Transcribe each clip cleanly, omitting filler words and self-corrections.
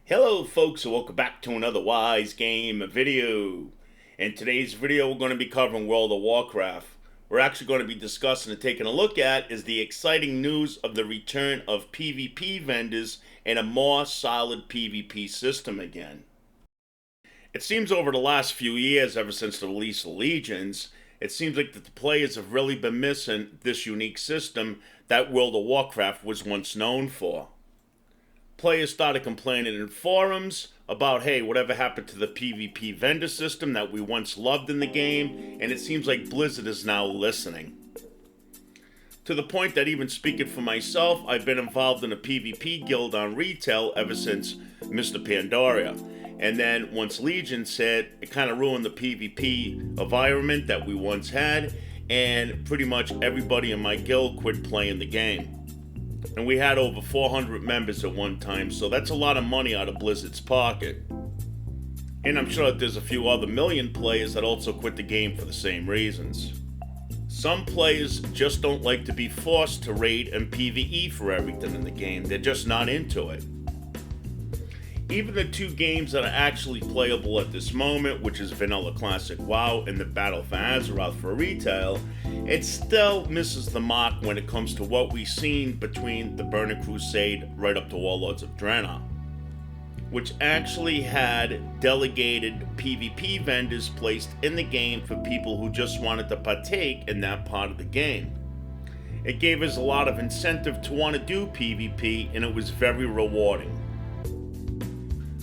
Hello folks, and welcome back to another Wise Game video. In today's video we're going to be covering World of Warcraft. We're actually going to be discussing and taking a look at is the exciting news of the return of PvP vendors and a more solid PvP system again. It seems over the last few years, ever since the release of Legions, it seems like that the players have really been missing this unique system that World of Warcraft was once known for. Players started complaining in forums about, hey, whatever happened to the PvP vendor system that we once loved in the game, and it seems like Blizzard is now listening. To the point that even speaking for myself, I've been involved in a PvP guild on retail ever since Mr. Pandaria. And then once Legion said, it kind of ruined the PvP environment that we once had, and pretty much everybody in my guild quit playing the game. And we had over 400 members at one time, so that's a lot of money out of Blizzard's pocket. And I'm sure that there's a few other million players that also quit the game for the same reasons. Some players just don't like to be forced to raid and PvE for everything in the game. They're just not into it. Even the two games that are actually playable at this moment, which is Vanilla Classic WoW and the Battle for Azeroth for retail, it still misses the mark when it comes to what we've seen between the Burning Crusade right up to Warlords of Draenor, which actually had delegated PvP vendors placed in the game for people who just wanted to partake in that part of the game. It gave us a lot of incentive to want to do PvP, and it was very rewarding.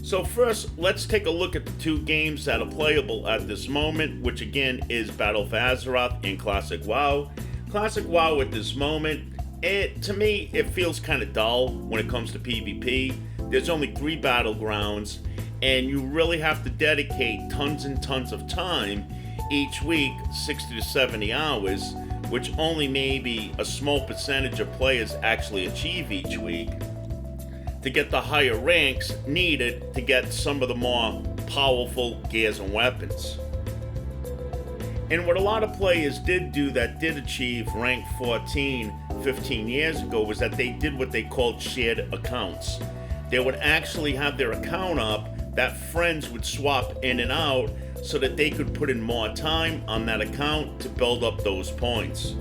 So first, let's take a look at the two games that are playable at this moment, which again is Battle for Azeroth and Classic WoW. Classic WoW at this moment, to me, it feels kind of dull when it comes to PvP. There's only 3 battlegrounds, and you really have to dedicate tons and tons of time each week, 60 to 70 hours, which only maybe a small percentage of players actually achieve each week, to get the higher ranks needed to get some of the more powerful gears and weapons. And what a lot of players did do that did achieve rank 14 15 years ago was that they did what they called shared accounts. They would actually have their account up that friends would swap in and out so that they could put in more time on that account to build up those points.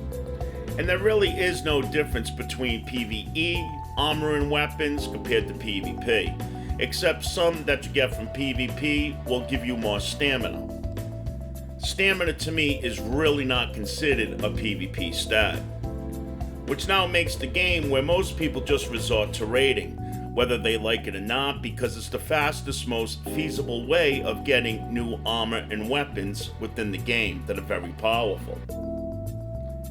And there really is no difference between PvE, armor and weapons compared to PvP, except some that you get from PvP will give you more stamina. Stamina to me is really not considered a PvP stat, which now makes the game where most people just resort to raiding, whether they like it or not, because it's the fastest, most feasible way of getting new armor and weapons within the game that are very powerful.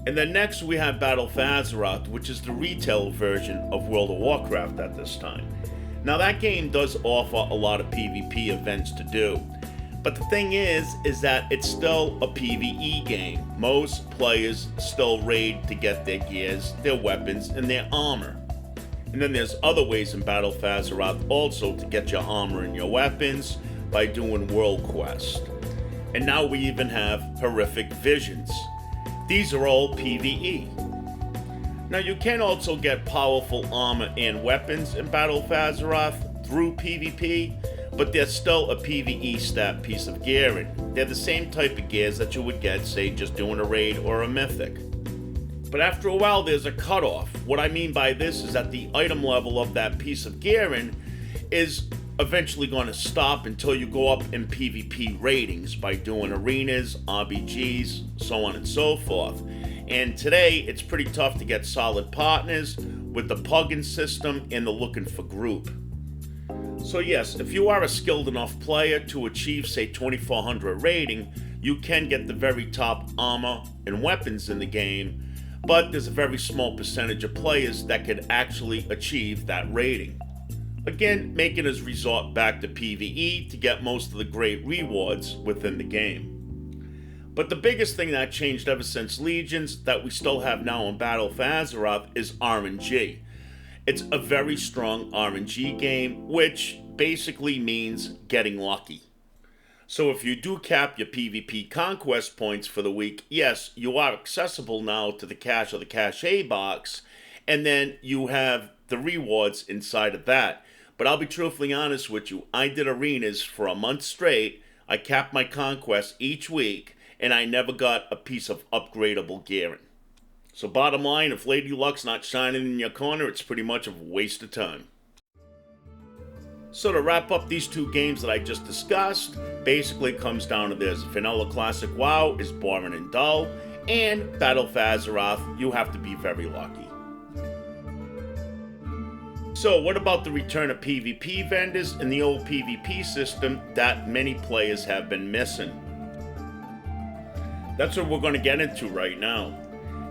And then next we have Battle for Azeroth, which is the retail version of World of Warcraft at this time. Now that game does offer a lot of PvP events to do, but the thing is that it's still a PvE game. Most players still raid to get their gears, their weapons, and their armor. And then there's other ways in Battle for Azeroth also to get your armor and your weapons by doing world quests. And now we even have horrific visions. These are all PvE. Now you can also get powerful armor and weapons in Battle for Azeroth through PvP, but they're still a PvE stat piece of gearing. They're the same type of gears that you would get, say, just doing a raid or a mythic. But after a while there's a cutoff. What I mean by this is that the item level of that piece of gearing is eventually going to stop until you go up in PvP ratings by doing arenas, RBGs, so on and so forth. And today it's pretty tough to get solid partners with the pugging system and the looking for group. So yes, if you are a skilled enough player to achieve, say, 2400 rating, you can get the very top armor and weapons in the game, but there's a very small percentage of players that could actually achieve that rating. Again, making us resort back to PvE to get most of the great rewards within the game. But the biggest thing that changed ever since Legions that we still have now in Battle for Azeroth is RNG. It's a very strong RNG game, which basically means getting lucky. So if you do cap your PvP conquest points for the week, yes, you are accessible now to the cache or the cache box, and then you have the rewards inside of that. But I'll be truthfully honest with you, I did arenas for a month straight. I capped my conquest each week, and I never got a piece of upgradable gearing. So bottom line, if Lady Luck's not shining in your corner, it's pretty much a waste of time. So to wrap up these two games that I just discussed, basically it comes down to this. Vanilla Classic WoW is boring and dull, and Battle for Azeroth, you have to be very lucky. So what about the return of PvP vendors and the old PvP system that many players have been missing? That's what we're going to get into right now.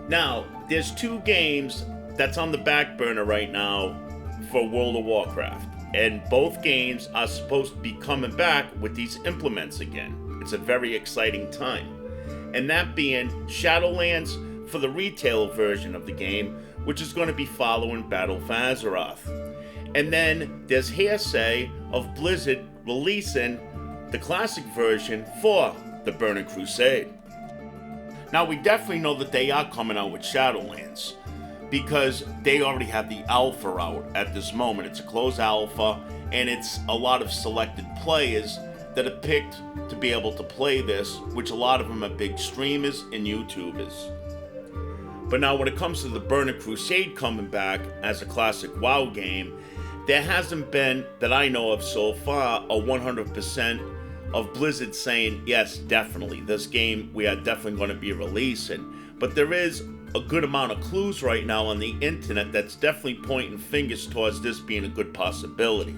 Now, there's two games that's on the back burner right now for World of Warcraft, and both games are supposed to be coming back with these implements again. It's a very exciting time. And that being Shadowlands for the retail version of the game, which is going to be following Battle for Azeroth. And then there's hearsay of Blizzard releasing the classic version for the Burning Crusade. Now, we definitely know that they are coming out with Shadowlands because they already have the alpha out at this moment. It's a closed alpha, and it's a lot of selected players that are picked to be able to play this, which a lot of them are big streamers and YouTubers. But now when it comes to the Burning Crusade coming back as a classic WoW game, there hasn't been, that I know of so far, a 100% of Blizzard saying, yes, definitely, this game we are definitely going to be releasing. But there is a good amount of clues right now on the internet that's definitely pointing fingers towards this being a good possibility.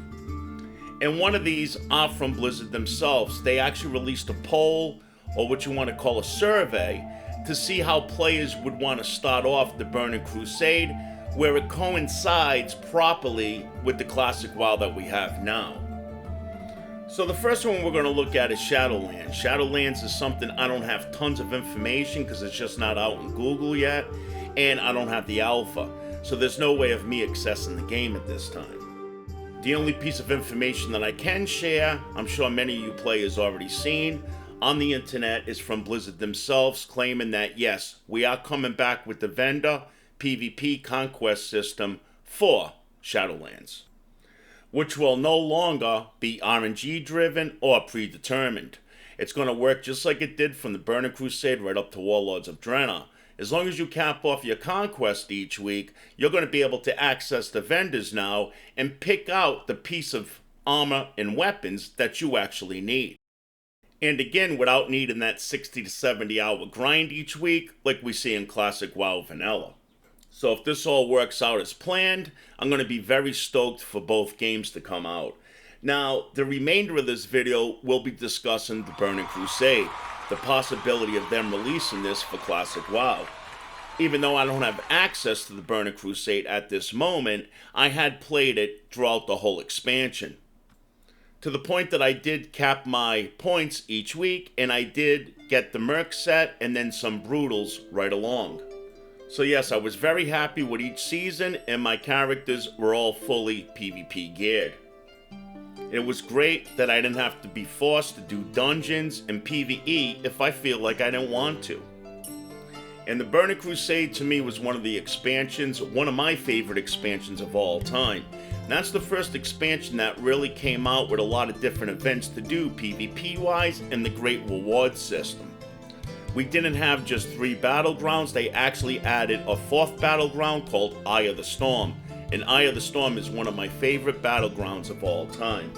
And one of these are from Blizzard themselves. They actually released a poll, or what you want to call a survey, to see how players would want to start off the Burning Crusade, where it coincides properly with the classic WoW that we have now. So the first one we're going to look at is Shadowlands. Shadowlands is something I don't have tons of information because it's just not out in Google yet, and I don't have the alpha, so there's no way of me accessing the game at this time. The only piece of information that I can share, I'm sure many of you players already seen, on the internet is from Blizzard themselves, claiming that yes, we are coming back with the vendor PvP conquest system for Shadowlands, which will no longer be RNG driven or predetermined. It's going to work just like it did from the Burning Crusade right up to Warlords of Draenor. As long as you cap off your conquest each week, you're going to be able to access the vendors now and pick out the piece of armor and weapons that you actually need. And again, without needing that 60 to 70 hour grind each week like we see in classic WoW Vanilla. So if this all works out as planned, I'm going to be very stoked for both games to come out. Now, the remainder of this video will be discussing the Burning Crusade, the possibility of them releasing this for classic WoW. Even though I don't have access to the Burning Crusade at this moment, I had played it throughout the whole expansion. To the point that I did cap my points each week, and I did get the Merc set and then some Brutals right along. So yes, I was very happy with each season, and my characters were all fully PvP geared. It was great that I didn't have to be forced to do dungeons and PvE if I feel like I didn't want to. And the Burning Crusade to me was one of the expansions, one of my favorite expansions of all time. And that's the first expansion that really came out with a lot of different events to do PvP-wise and the great reward system. We didn't have just 3 battlegrounds, they actually added a 4th battleground called Eye of the Storm. And Eye of the Storm is one of my favorite battlegrounds of all time.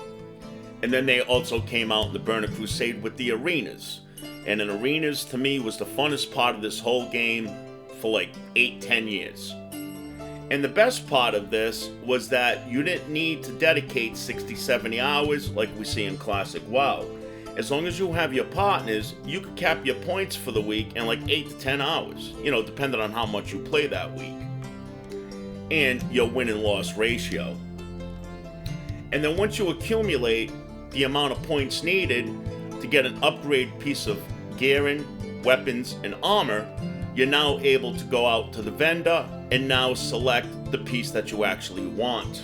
And then they also came out in the Burning Crusade with the arenas. And in arenas, to me, was the funnest part of this whole game for like 8-10 years. And the best part of this was that you didn't need to dedicate 60-70 hours like we see in Classic WoW. As long as you have your partners, you could cap your points for the week in like 8 to 10 hours, depending on how much you play that week. And your win and loss ratio. And then once you accumulate the amount of points needed to get an upgrade piece of gearing, weapons, and armor, you're now able to go out to the vendor and now select the piece that you actually want.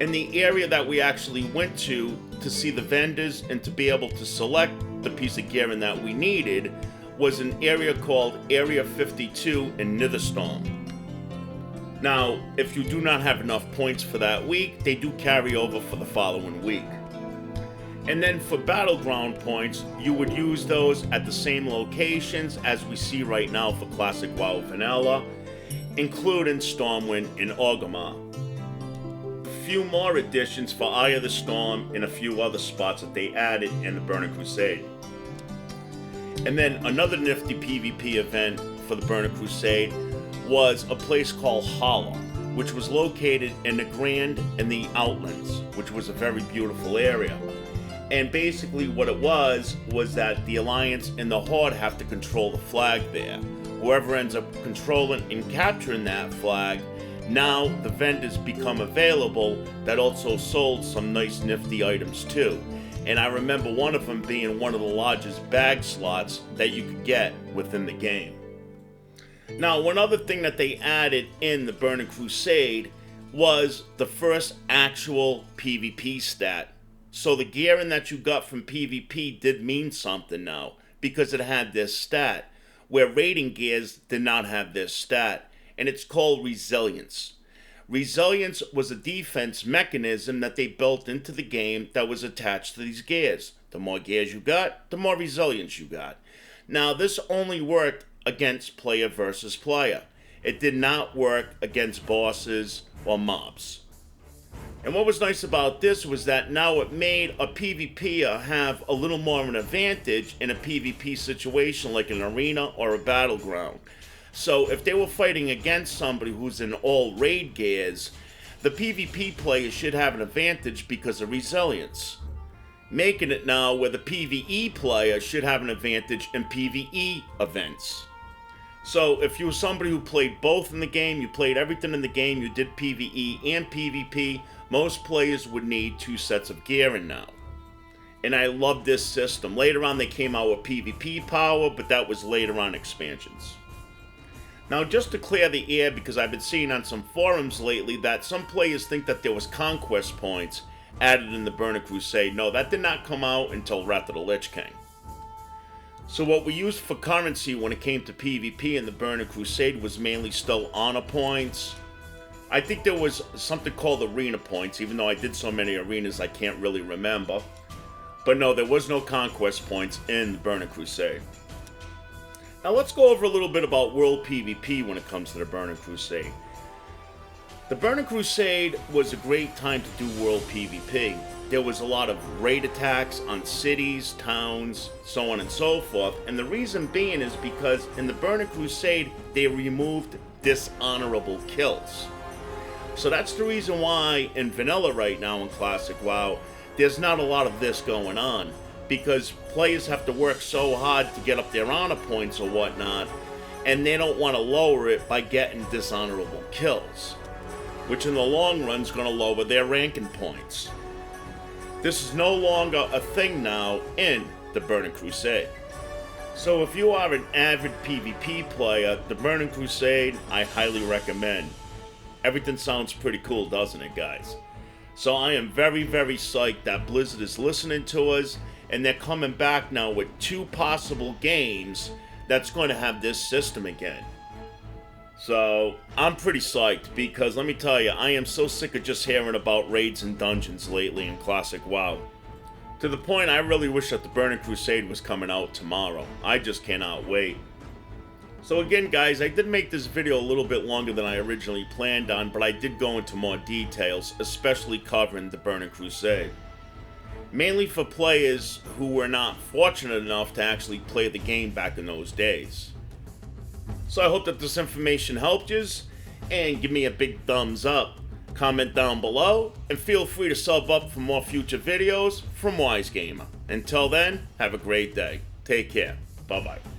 And the area that we actually went to see the vendors and to be able to select the piece of gearing that we needed was an area called Area 52 in Nitherstorm. Now, if you do not have enough points for that week, they do carry over for the following week. And then for Battleground points, you would use those at the same locations as we see right now for Classic WoW Vanilla, including Stormwind and Orgrimmar. A few more additions for Eye of the Storm and a few other spots that they added in the Burning Crusade. And then another nifty PvP event for the Burning Crusade was a place called Holla, which was located in the Grand and the Outlands, which was a very beautiful area. And basically what it was that the Alliance and the Horde have to control the flag there. Whoever ends up controlling and capturing that flag, now the vendors become available that also sold some nice nifty items too. And I remember one of them being one of the largest bag slots that you could get within the game. Now, one other thing that they added in the Burning Crusade was the first actual PvP stat. So the gearing that you got from PvP did mean something now, because it had this stat, where raiding gears did not have this stat, and it's called Resilience. Resilience was a defense mechanism that they built into the game that was attached to these gears. The more gears you got, the more resilience you got. Now, this only worked against player versus player. It did not work against bosses or mobs. And what was nice about this was that now it made a PvPer have a little more of an advantage in a PvP situation like an arena or a battleground. So if they were fighting against somebody who's in all raid gears, the PvP player should have an advantage because of resilience. Making it now where the PvE player should have an advantage in PvE events. So if you were somebody who played both in the game, you played everything in the game, you did PvE and PvP, most players would need 2 sets of gearing now. And I love this system. Later on they came out with PvP power, but that was later on expansions. Now just to clear the air, because I've been seeing on some forums lately that some players think that there was conquest points added in the Burning Crusade. No, that did not come out until Wrath of the Lich King. So what we used for currency when it came to PvP in the Burning Crusade was mainly still honor points. I think there was something called arena points, even though I did so many arenas I can't really remember. But no, there was no conquest points in the Burning Crusade. Now let's go over a little bit about World PvP when it comes to the Burning Crusade. The Burning Crusade was a great time to do World PvP. There was a lot of raid attacks on cities, towns, so on and so forth. And the reason being is because in the Burning Crusade, they removed dishonorable kills. So that's the reason why in Vanilla right now in Classic WoW, there's not a lot of this going on. Because players have to work so hard to get up their honor points or whatnot, and they don't want to lower it by getting dishonorable kills, which in the long run is going to lower their ranking points. This is no longer a thing now in the Burning Crusade. So if you are an avid PvP player, the Burning Crusade I highly recommend. Everything sounds pretty cool, doesn't it, guys? So I am very, very psyched that Blizzard is listening to us, and they're coming back now with 2 possible games that's going to have this system again. So I'm pretty psyched, because let me tell you, I am so sick of just hearing about raids and dungeons lately in Classic WoW. To the point I really wish that the Burning Crusade was coming out tomorrow. I just cannot wait. So again, guys, I did make this video a little bit longer than I originally planned on, but I did go into more details, especially covering the Burning Crusade. Mainly for players who were not fortunate enough to actually play the game back in those days. So I hope that this information helped you, and give me a big thumbs up, comment down below, and feel free to sub up for more future videos from Wize Gamer. Until then, have a great day. Take care. Bye-bye.